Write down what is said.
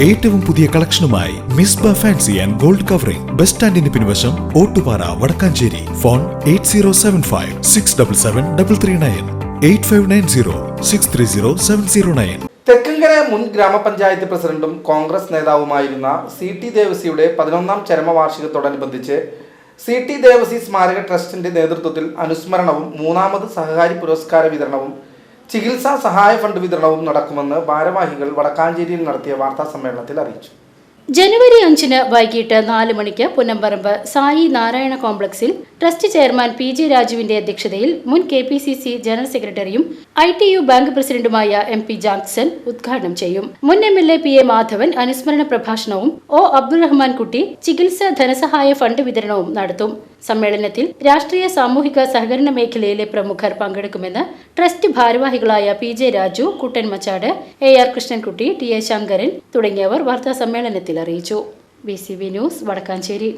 ഏറ്റവും പുതിയ കളക്ഷനുമായി Misba fancy and gold covering bus സ്റ്റാൻഡിന് പിൻവശം ഓട്ടുപാറ വടക്കാഞ്ചേരി. ഫോൺ 8075677339 8590630709. തെക്കങ്കര മുൻ ഗ്രാമപഞ്ചായത്ത് പ്രസിഡന്റും കോൺഗ്രസ് നേതാവുമായിരുന്ന CT ദേവസിയുടെ 11ാം ചരമവാർഷികത്തോടനുബന്ധിച്ച് CT ദേവസി സ്മാരക ട്രസ്റ്റിന്റെ നേതൃത്വത്തിൽ അനുസ്മരണവും 3ാമത് സഹകാരി പുരസ്കാര വിതരണവും ചികിത്സാ സഹായ ഫണ്ട് വിതരണവും നടക്കുമെന്ന് ഭാരവാഹികൾ വടക്കാഞ്ചേരിയിൽ നടത്തിയ വാർത്താ സമ്മേളനത്തിൽ അറിയിച്ചു. ജനുവരി 5 വൈകിട്ട് 4 മണിക്ക് പുന്നമ്പറമ്പ് സായി നാരായണ കോംപ്ലക്സിൽ ട്രസ്റ്റ് ചെയർമാൻ PJ രാജുവിന്റെ അധ്യക്ഷതയിൽ മുൻ KPCC ജനറൽ സെക്രട്ടറിയും ITU ബാങ്ക് പ്രസിഡന്റുമായ MP ജാക്സൺ ഉദ്ഘാടനം ചെയ്യും. മുൻ MLA PA മാധവൻ അനുസ്മരണ പ്രഭാഷണവും O അബ്ദുറഹ്മാൻ കുട്ടി ചികിത്സാ ധനസഹായ ഫണ്ട് വിതരണവും നടത്തും. സമ്മേളനത്തിൽ രാഷ്ട്രീയ സാമൂഹിക സഹകരണ മേഖലയിലെ പ്രമുഖർ പങ്കെടുക്കുമെന്ന് ട്രസ്റ്റ് ഭാരവാഹികളായ PJ രാജു, കുട്ടൻ മച്ചാട്, AR കൃഷ്ണൻകുട്ടി, TA ശങ്കരൻ തുടങ്ങിയവർ വാർത്താ സമ്മേളനത്തിൽ അറിയിച്ചു. BCB news Vadakkanchery.